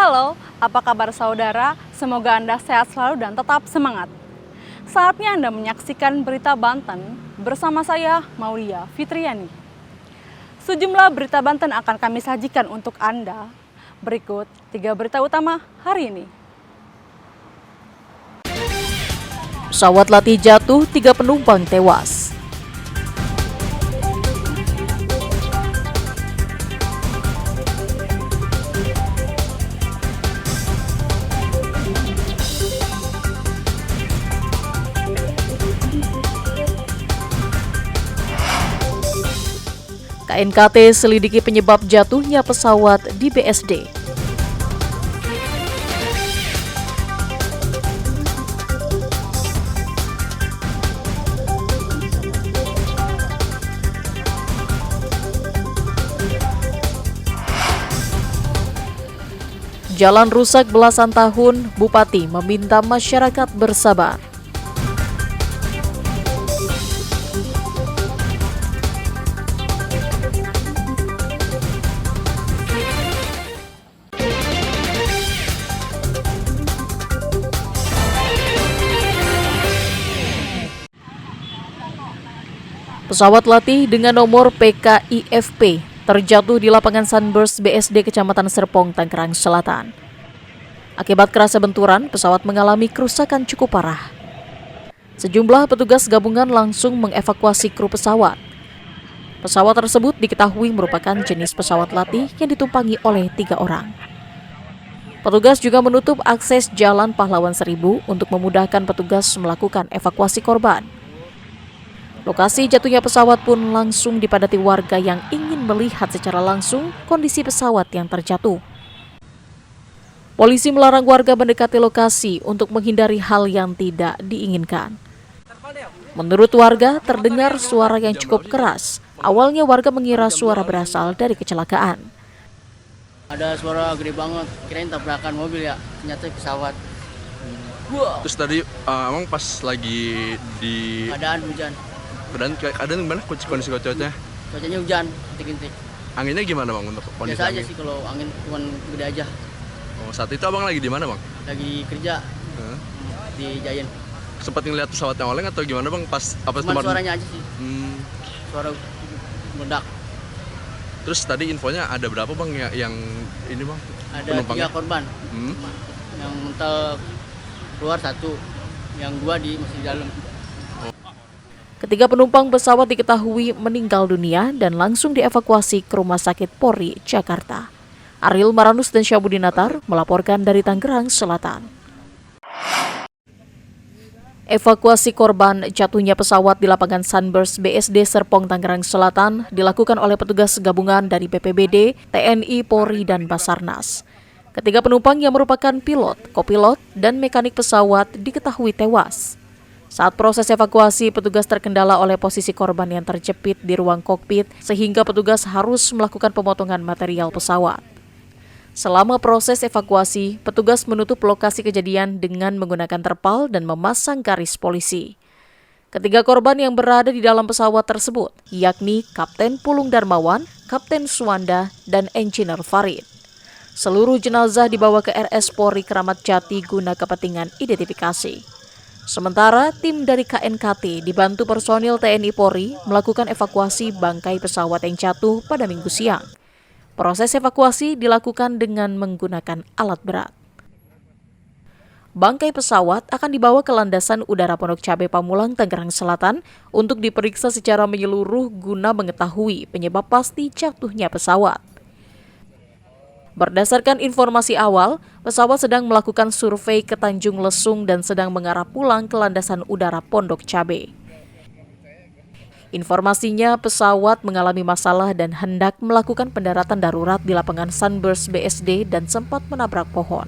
Halo, apa kabar saudara? Semoga Anda sehat selalu dan tetap semangat. Saatnya Anda menyaksikan Berita Banten bersama saya, Maulia Fitriani. Sejumlah berita Banten akan kami sajikan untuk Anda. Berikut 3 berita utama hari ini. Pesawat latih jatuh, 3 penumpang tewas. KNKT selidiki penyebab jatuhnya pesawat di BSD. Jalan rusak belasan tahun, Bupati meminta masyarakat bersabar. Pesawat latih dengan nomor PKIFP terjatuh di lapangan Sunburst BSD Kecamatan Serpong, Tangerang Selatan. Akibat kerasnya benturan, pesawat mengalami kerusakan cukup parah. Sejumlah petugas gabungan langsung mengevakuasi kru pesawat. Pesawat tersebut diketahui merupakan jenis pesawat latih yang ditumpangi oleh 3 orang. Petugas juga menutup akses Jalan Pahlawan Seribu untuk memudahkan petugas melakukan evakuasi korban. Lokasi jatuhnya pesawat pun langsung dipadati warga yang ingin melihat secara langsung kondisi pesawat yang terjatuh. Polisi melarang warga mendekati lokasi untuk menghindari hal yang tidak diinginkan. Menurut warga, terdengar suara yang cukup keras. Awalnya warga mengira suara berasal dari kecelakaan. Ada suara gede banget, kirain tabrakan mobil ya, ternyata pesawat. Terus tadi emang pas lagi di Keadaan hujan. Keadaan gimana kondisi cuacanya? Cuacanya hujan, rintik-rintik. Anginnya gimana bang untuk kondisi Biasa aja angin? sih kalau angin cuman gede aja. Oh, saat itu abang lagi di mana bang? Lagi kerja di Giant. Sempat ngeliat pesawatnya oleng atau gimana bang pas apa Cuman suaranya aja sih, suara meledak. Terus tadi infonya ada berapa bang yang ini bang? Ada penumpangnya? 3 korban. Yang mental keluar 1, yang 2 masih di dalam. Ketiga penumpang pesawat diketahui meninggal dunia dan langsung dievakuasi ke Rumah Sakit Polri, Jakarta. Ariel Maranus dan Syabudinatar melaporkan dari Tangerang Selatan. Evakuasi korban jatuhnya pesawat di lapangan Sunburst BSD Serpong, Tangerang Selatan dilakukan oleh petugas gabungan dari BPBD, TNI, Polri, dan Basarnas. Ketiga penumpang yang merupakan pilot, kopilot, dan mekanik pesawat diketahui tewas. Saat proses evakuasi, petugas terkendala oleh posisi korban yang terjepit di ruang kokpit sehingga petugas harus melakukan pemotongan material pesawat. Selama proses evakuasi, petugas menutup lokasi kejadian dengan menggunakan terpal dan memasang garis polisi. Ketiga korban yang berada di dalam pesawat tersebut, yakni Kapten Pulung Darmawan, Kapten Suwanda, dan Engineer Farid. Seluruh jenazah dibawa ke RS Polri Kramat Jati guna kepentingan identifikasi. Sementara tim dari KNKT dibantu personil TNI Polri melakukan evakuasi bangkai pesawat yang jatuh pada Minggu siang. Proses evakuasi dilakukan dengan menggunakan alat berat. Bangkai pesawat akan dibawa ke landasan udara Pondok Cabe Pamulang, Tangerang Selatan untuk diperiksa secara menyeluruh guna mengetahui penyebab pasti jatuhnya pesawat. Berdasarkan informasi awal, pesawat sedang melakukan survei ke Tanjung Lesung dan sedang mengarah pulang ke landasan udara Pondok Cabe. Informasinya, pesawat mengalami masalah dan hendak melakukan pendaratan darurat di lapangan Sunburst BSD dan sempat menabrak pohon.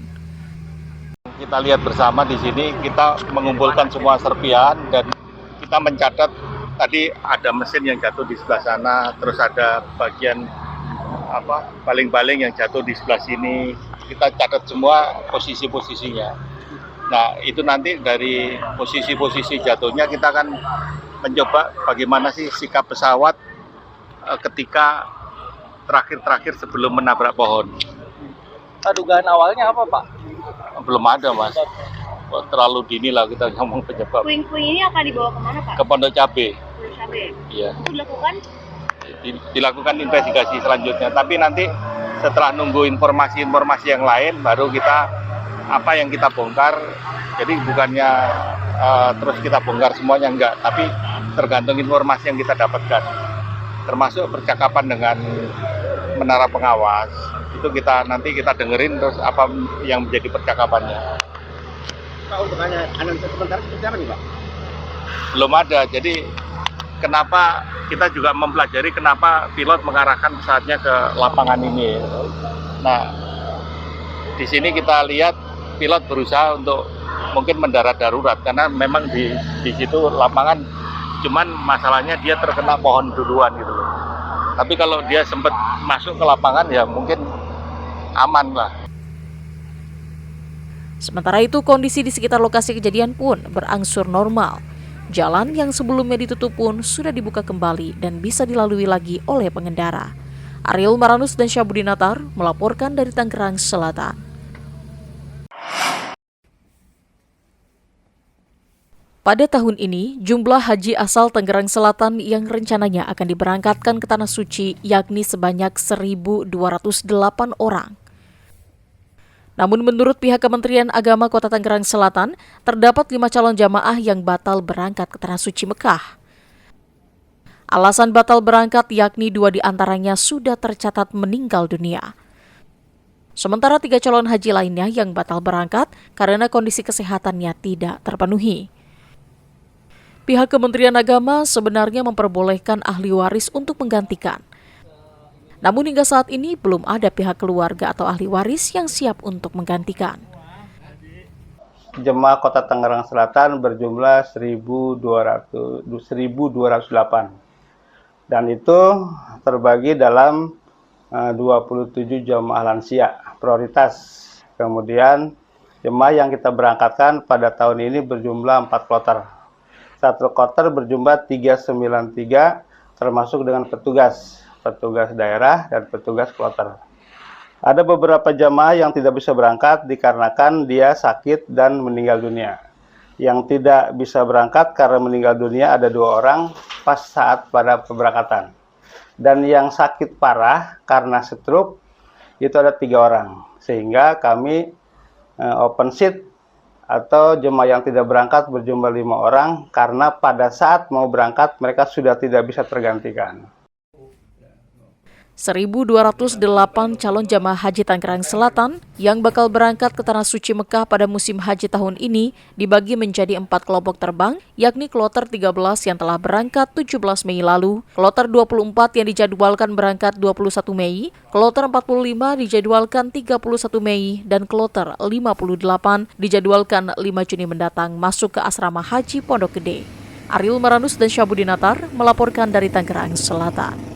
Kita lihat bersama di sini, kita mengumpulkan semua serpihan dan kita mencatat tadi ada mesin yang jatuh di sebelah sana, terus ada bagian baling-baling yang jatuh di sebelah sini. Kita catat semua posisi-posisinya. Nah, itu nanti dari posisi-posisi jatuhnya kita akan mencoba bagaimana sih sikap pesawat ketika terakhir sebelum menabrak pohon. Dugaan awalnya apa, Pak? Belum ada, Mas. Terlalu dini lah kita ngomong penyebab. Puing-puing ini akan dibawa kemana, Pak? Ke Pondok Cabe. Pondok Cabe. Iya. Itu dilakukan? Dilakukan investigasi selanjutnya. Tapi nanti setelah nunggu informasi-informasi yang lain, baru kita apa yang kita bongkar. Jadi bukannya terus kita bongkar semuanya, enggak. Tapi tergantung informasi yang kita dapatkan. Termasuk percakapan dengan menara pengawas. Itu nanti kita dengerin terus apa yang menjadi percakapannya. Pak, untuk analisa sementara seperti apa nih, Pak? Belum ada. Jadi kenapa kita juga mempelajari kenapa pilot mengarahkan pesawatnya ke lapangan ini. Nah, di sini kita lihat pilot berusaha untuk mungkin mendarat darurat karena memang di situ lapangan, cuman masalahnya dia terkena pohon duluan gitu loh. Tapi kalau dia sempat masuk ke lapangan ya mungkin aman lah. Sementara itu, kondisi di sekitar lokasi kejadian pun berangsur normal. Jalan yang sebelumnya ditutup pun sudah dibuka kembali dan bisa dilalui lagi oleh pengendara. Ariel Maranus dan Syabudinatar melaporkan dari Tangerang Selatan. Pada tahun ini, jumlah haji asal Tangerang Selatan yang rencananya akan diberangkatkan ke Tanah Suci yakni sebanyak 1.208 orang. Namun menurut pihak Kementerian Agama Kota Tangerang Selatan, terdapat 5 calon jamaah yang batal berangkat ke Tanah Suci Mekah. Alasan batal berangkat yakni 2 diantaranya sudah tercatat meninggal dunia. Sementara 3 calon haji lainnya yang batal berangkat karena kondisi kesehatannya tidak terpenuhi. Pihak Kementerian Agama sebenarnya memperbolehkan ahli waris untuk menggantikan. Namun hingga saat ini belum ada pihak keluarga atau ahli waris yang siap untuk menggantikan. Jemaah Kota Tangerang Selatan berjumlah 1.208 dan itu terbagi dalam 27 jemaah lansia prioritas. Kemudian jemaah yang kita berangkatkan pada tahun ini berjumlah 4 kloter. 1 kloter berjumlah 393 termasuk dengan petugas daerah dan petugas kloter. Ada beberapa jamaah yang tidak bisa berangkat dikarenakan dia sakit dan meninggal dunia. Yang tidak bisa berangkat karena meninggal dunia ada 2 orang pas saat pada pemberangkatan. Dan yang sakit parah karena stroke itu ada 3 orang. Sehingga kami open seat atau jemaah yang tidak berangkat berjumlah 5 orang karena pada saat mau berangkat mereka sudah tidak bisa tergantikan. 1.208 calon jamaah haji Tangerang Selatan yang bakal berangkat ke Tanah Suci Mekah pada musim haji tahun ini dibagi menjadi 4 kelompok terbang, yakni kloter 13 yang telah berangkat 17 Mei lalu, kloter 24 yang dijadwalkan berangkat 21 Mei, kloter 45 dijadwalkan 31 Mei, dan kloter 58 dijadwalkan 5 Juni mendatang masuk ke asrama haji Pondok Gede. Ariel Maranus dan Syabudinatar melaporkan dari Tangerang Selatan.